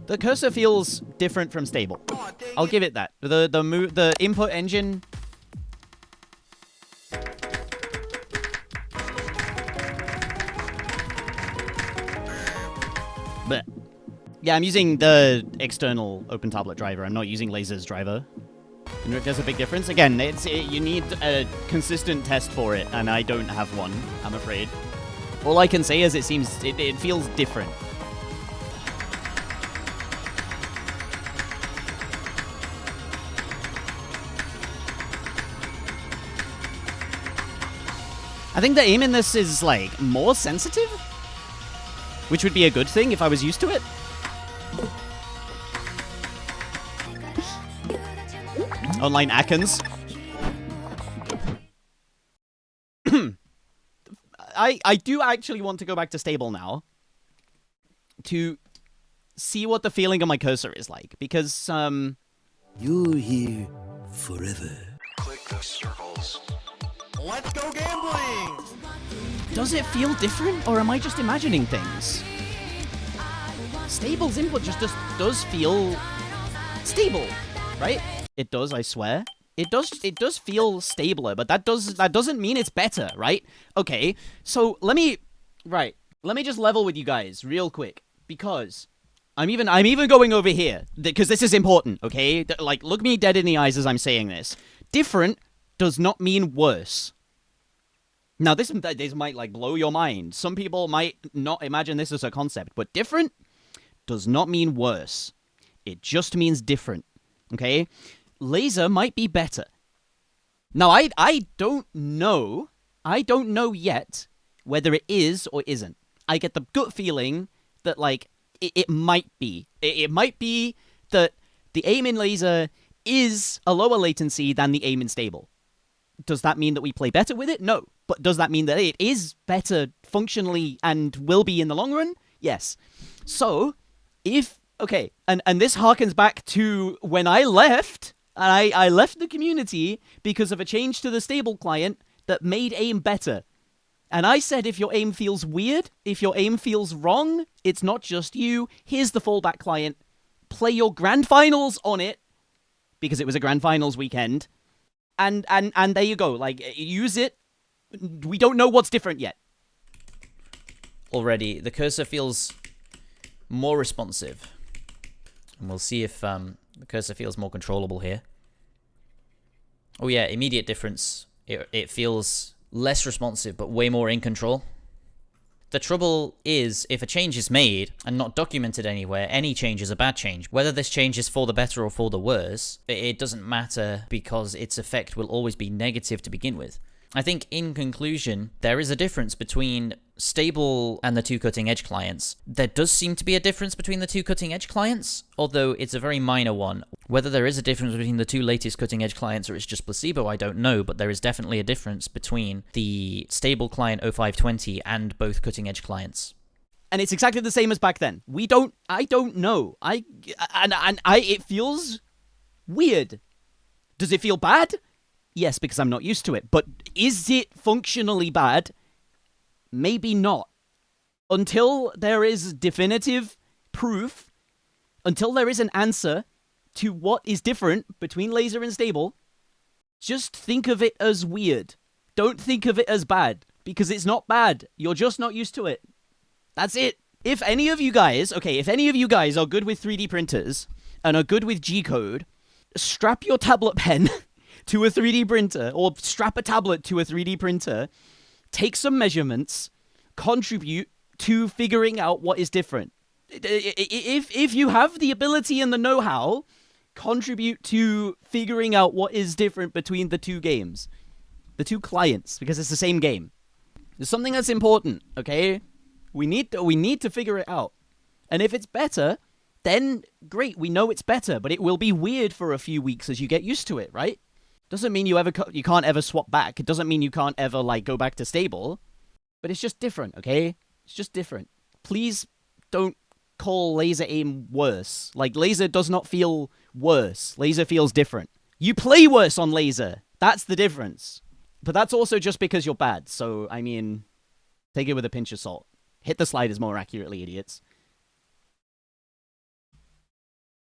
The cursor feels different from stable. I'll give it that. The input engine. But yeah, I'm using the external open tablet driver. I'm not using Lazer's driver. And there's a big difference. Again, you need a consistent test for it, and I don't have one, I'm afraid. All I can say is it feels different. I think the aim in this is, like, more sensitive, which would be a good thing if I was used to it. Online Akins. I do actually want to go back to stable now to see what the feeling of my cursor is like, because you're here forever. Click the circles. Let's go gambling! Does it feel different, or am I just imagining things? Stable's input just does feel stable, right? It does, I swear. It does feel stabler, but that doesn't mean it's better, right? Okay, so let me just level with you guys real quick, because I'm even going over here because this is important, okay? Like, look me dead in the eyes as I'm saying this. Different does not mean worse. Now, this might, like, blow your mind. Some people might not imagine this as a concept, but different does not mean worse. It just means different, okay? Lazer might be better. Now, I don't know. I don't know yet whether it is or isn't. I get the gut feeling that, like, it might be. It might be that the aim in Lazer is a lower latency than the aim in stable. Does that mean that we play better with it? No. But does that mean that it is better functionally and will be in the long run? Yes. So, okay, and this harkens back to when I left, and I left the community because of a change to the stable client that made aim better. And I said, if your aim feels weird, if your aim feels wrong, it's not just you. Here's the fallback client. Play your grand finals on it, because it was a grand finals weekend. And there you go. Like, use it. We don't know what's different yet. Already, the cursor feels more responsive. And we'll see if the cursor feels more controllable here. Oh yeah, immediate difference. It feels less responsive, but way more in control. The trouble is, if a change is made and not documented anywhere, any change is a bad change. Whether this change is for the better or for the worse, it doesn't matter, because its effect will always be negative to begin with. I think, in conclusion, there is a difference between stable and the two cutting edge clients. There does seem to be a difference between the two cutting edge clients, although it's a very minor one. Whether there is a difference between the two latest cutting edge clients or it's just placebo, I don't know, but there is definitely a difference between the stable client 0520 and both cutting edge clients. And it's exactly the same as back then. I don't know. It feels weird. Does it feel bad? Yes, because I'm not used to it. But is it functionally bad? Maybe not. Until there is definitive proof, until there is an answer to what is different between Lazer and stable, just think of it as weird. Don't think of it as bad, because it's not bad. You're just not used to it. That's it. If any of you guys are good with 3D printers and are good with G-code, strap your tablet pen to a 3D printer, or strap a tablet to a 3D printer, take some measurements, contribute to figuring out what is different. If you have the ability and the know-how, contribute to figuring out what is different between the two games. The two clients, because it's the same game. There's something that's important, okay? We need to figure it out. And if it's better, then great, we know it's better, but it will be weird for a few weeks as you get used to it, right? Doesn't mean you can't ever swap back. It doesn't mean you can't ever, like, go back to stable. But it's just different, okay? It's just different. Please don't call Lazer Aim worse. Like, Lazer does not feel worse. Lazer feels different. You play worse on Lazer. That's the difference. But that's also just because you're bad. So, I mean, take it with a pinch of salt. Hit the sliders more accurately, idiots.